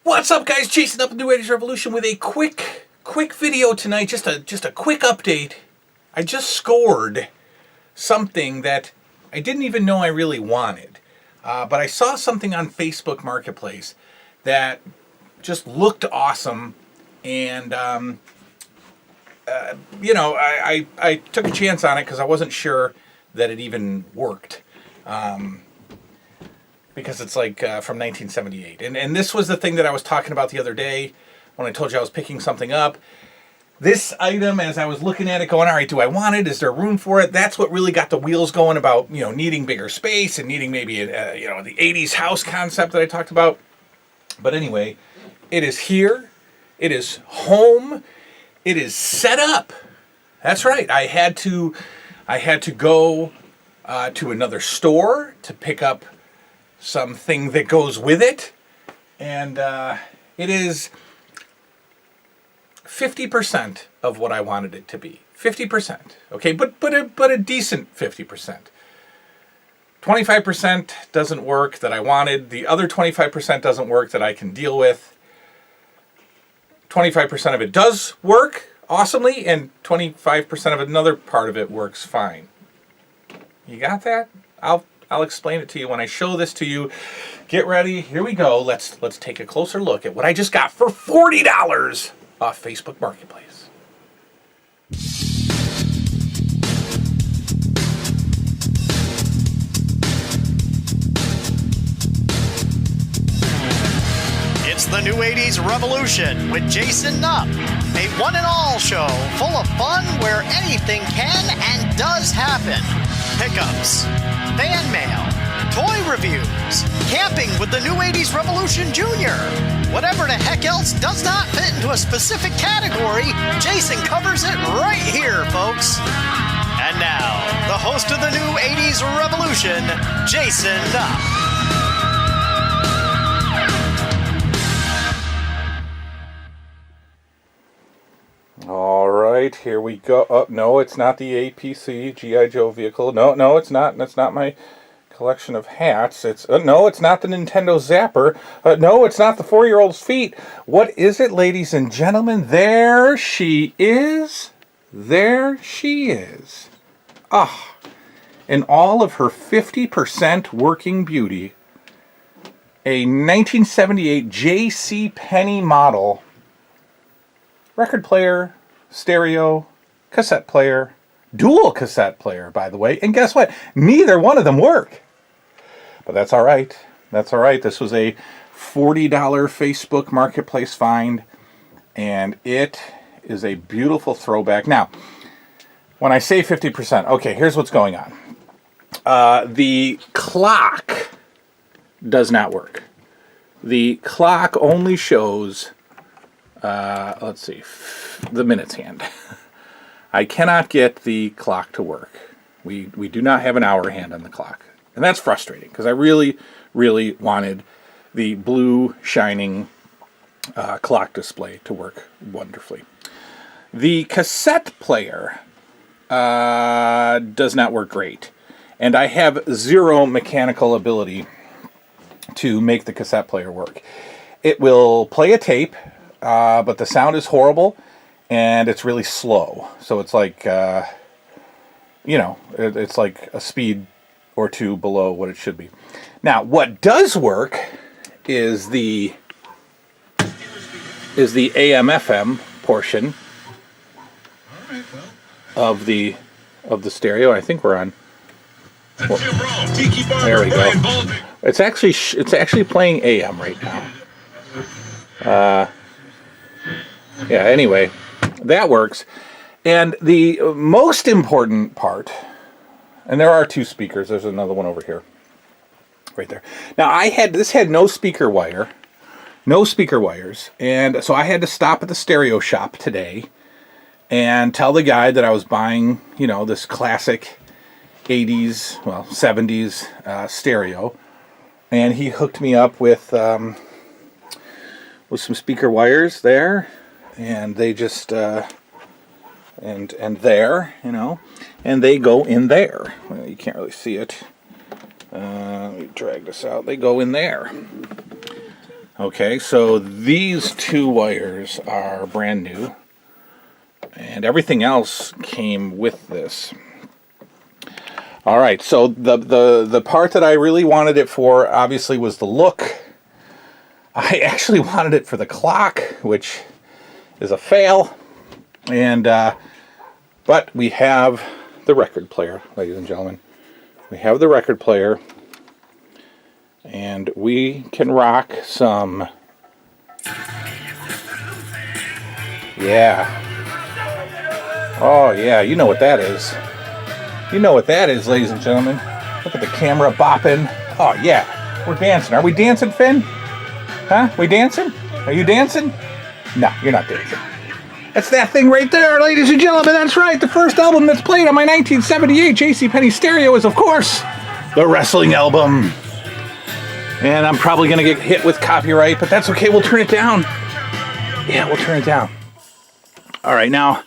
What's up, guys? Jason up in the New 80's Revolution with a quick video tonight. Just a quick update. I just scored something that I didn't even know I really wanted, but I saw something on Facebook Marketplace that just looked awesome, and I took a chance on it because I wasn't sure that it even worked. Because it's like from 1978. And this was the thing that I was talking about the other day when I told you I was picking something up. This item, as I was looking at it going, all right, do I want it? Is there room for it? That's what really got the wheels going about, needing bigger space and needing maybe, the 80s house concept that I talked about. But anyway, it is here. It is home. It is set up. That's right. I had to go to another store to pick up something that goes with it, and it is 50% of what I wanted it to be. 50%, okay, but a decent 50%. 25% doesn't work that I wanted. The other 25% doesn't work that I can deal with. 25% of it does work awesomely, and 25% of another part of it works fine. You got that? I'll explain it to you when I show this to you. Get ready. Here we go. Let's take a closer look at what I just got for $40 off Facebook Marketplace. It's the New 80s Revolution with Jason Nupp, a one and all show full of fun where anything can and does happen. Pickups, fan mail, toy reviews, camping with the New 80s Revolution Jr. Whatever the heck else does not fit into a specific category, Jason covers it right here, folks. And now, the host of the New 80s Revolution, Jason Nupp. All right, here we go. Oh, no, it's not the APC G.I. Joe vehicle. No, it's not. That's not my collection of hats. No, it's not the Nintendo Zapper. No, it's not the 4-year-old's feet. What is it, ladies and gentlemen? There she is. There she is. Ah, in all of her 50% working beauty, a 1978 J.C. Penney model record player, stereo, cassette player, dual cassette player, by the way. And guess what? Neither one of them work. But that's all right. That's all right. This was a $40 Facebook Marketplace find, and it is a beautiful throwback. Now, when I say 50%, okay, here's what's going on. The clock does not work. The clock only shows let's see, the minutes hand. I cannot get the clock to work. We do not have an hour hand on the clock. And that's frustrating because I really, really wanted the blue shining clock display to work wonderfully. The cassette player does not work great. And I have zero mechanical ability to make the cassette player work. It will play a tape, but the sound is horrible, and it's really slow. So it's like, it's like a speed or two below what it should be. Now, what does work is the AM/FM portion of the stereo. I think we're on. Well, there we go. It's actually playing AM right now. Yeah, anyway, that works. And the most important part, and there are two speakers. There's another one over here. Right there. Now, this had no speaker wires. And so I had to stop at the stereo shop today and tell the guy that I was buying, this classic 80s, 70s stereo. And he hooked me up with some speaker wires there. And they just, and there, and they go in there. Well, you can't really see it. Let me drag this out. They go in there. Okay, so these two wires are brand new, and everything else came with this. All right, so the part that I really wanted it for, obviously, was the look. I actually wanted it for the clock, which is a fail. And but we have the record player, ladies and gentlemen. We have the record player, and we can rock some. Yeah. Oh yeah, you know what that is. You know what that is, ladies and gentlemen. Look at the camera bopping. Oh yeah, we're dancing. Are we dancing, Finn? Huh? We dancing? Are you dancing? No, you're not dancing. That's that thing right there, ladies and gentlemen. That's right. The first album that's played on my 1978 JCPenney stereo is, of course, the wrestling album. And I'm probably going to get hit with copyright, but that's okay. We'll turn it down. Yeah, we'll turn it down. All right, now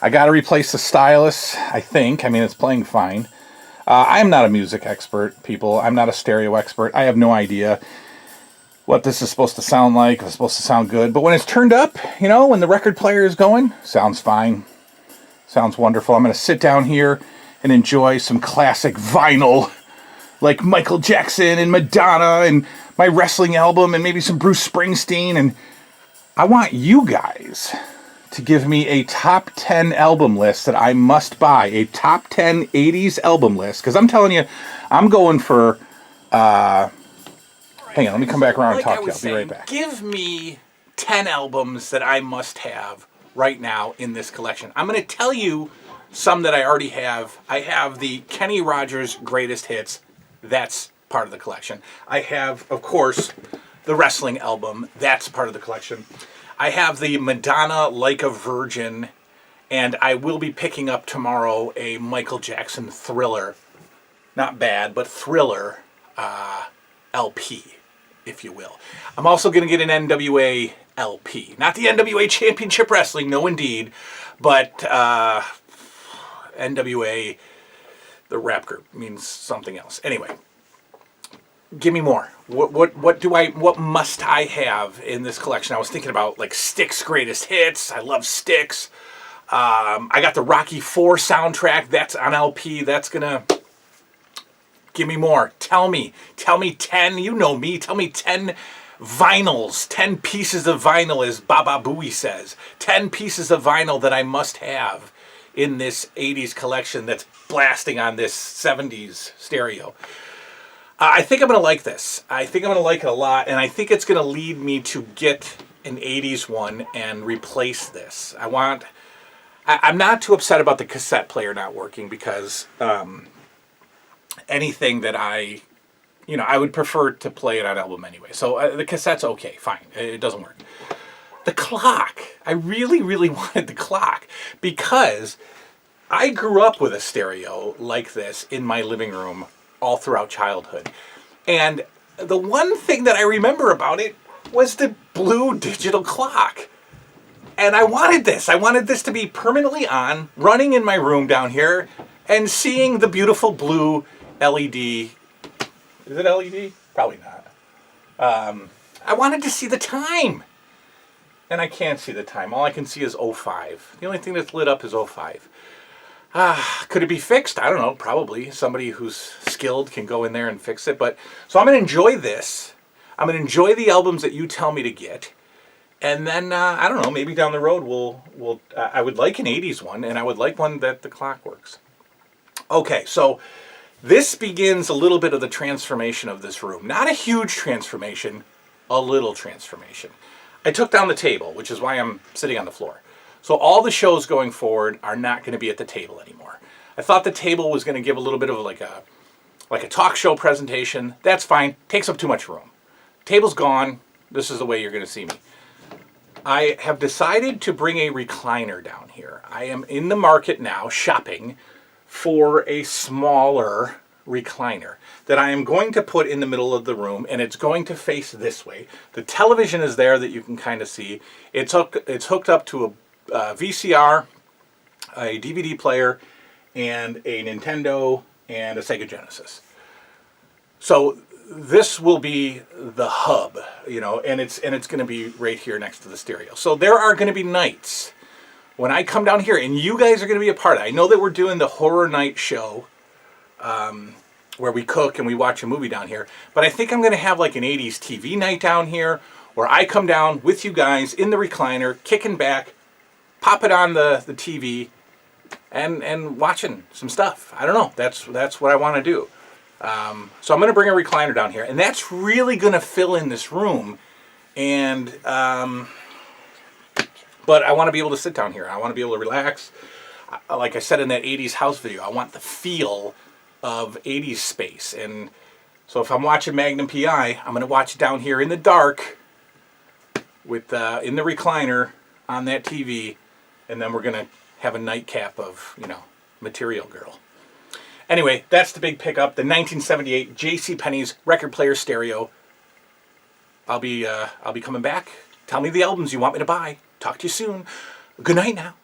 I got to replace the stylus, I think. I mean, it's playing fine. I'm not a music expert, people. I'm not a stereo expert. I have no idea what this is supposed to sound like. It's supposed to sound good. But when it's turned up, you know, when the record player is going, sounds fine. Sounds wonderful. I'm going to sit down here and enjoy some classic vinyl, like Michael Jackson and Madonna and my wrestling album and maybe some Bruce Springsteen. And I want you guys to give me a top 10 album list that I must buy. A top 10 80s album list. Because I'm telling you, I'm going for... hang on, let me come back around and talk to you. I'll be right back. Give me 10 albums that I must have right now in this collection. I'm going to tell you some that I already have. I have the Kenny Rogers Greatest Hits. That's part of the collection. I have, of course, the wrestling album. That's part of the collection. I have the Madonna Like a Virgin. And I will be picking up tomorrow a Michael Jackson Thriller. Not bad, but Thriller LP. If you will. I'm also going to get an NWA LP. Not the NWA Championship Wrestling, no indeed, but NWA, the rap group, means something else. Anyway, give me more. What must I have in this collection? I was thinking about like Styx Greatest Hits. I love Styx. I got the Rocky IV soundtrack. That's on LP. That's gonna... Give me more. Tell me 10, you know me, tell me 10 vinyls, 10 pieces of vinyl, as Baba Booey says. 10 pieces of vinyl that I must have in this 80s collection that's blasting on this 70s stereo. I think I'm going to like this. I think I'm going to like it a lot, and I think it's going to lead me to get an 80s one and replace this. I'm not too upset about the cassette player not working because... anything that I would prefer to play it on album anyway. So the cassette's okay, fine. It doesn't work. The clock. I really, really wanted the clock because I grew up with a stereo like this in my living room all throughout childhood. And the one thing that I remember about it was the blue digital clock. And I wanted this. I wanted this to be permanently on, running in my room down here, and seeing the beautiful blue LED. Is it LED? Probably not. I wanted to see the time. And I can't see the time. All I can see is 05. The only thing that's lit up is 05. Could it be fixed? I don't know. Probably. Somebody who's skilled can go in there and fix it. But so I'm going to enjoy this. I'm going to enjoy the albums that you tell me to get. And then, I don't know, maybe down the road I would like an 80s one, and I would like one that the clock works. Okay, so this begins a little bit of the transformation of this room. Not a huge transformation, a little transformation. I took down the table, which is why I'm sitting on the floor. So all the shows going forward are not going to be at the table anymore. I thought the table was going to give a little bit of like a talk show presentation. That's fine. Takes up too much room. Table's gone. This is the way you're going to see me. I have decided to bring a recliner down here. I am in the market now, shopping for a smaller recliner that I am going to put in the middle of the room, and it's going to face this way. The television is there that you can kind of see. It's hooked up to a VCR, a DVD player, and a Nintendo and a Sega Genesis. So this will be the hub, you know, and it's going to be right here next to the stereo. So there are going to be nights when I come down here, and you guys are going to be a part of it. I know that we're doing the horror night show, where we cook and we watch a movie down here, but I think I'm going to have like an 80s TV night down here, where I come down with you guys in the recliner, kicking back, pop it on the TV, and watching some stuff. I don't know. That's what I want to do. So I'm going to bring a recliner down here, and that's really going to fill in this room. And but I want to be able to sit down here. I want to be able to relax. Like I said in that 80s house video, I want the feel of 80s space. And so if I'm watching Magnum PI, I'm going to watch it down here in the dark with in the recliner on that TV, and then we're going to have a nightcap of, you know, Material Girl. Anyway, that's the big pickup, the 1978 JCPenney's record player stereo. I'll be coming back. Tell me the albums you want me to buy. Talk to you soon. Good night now.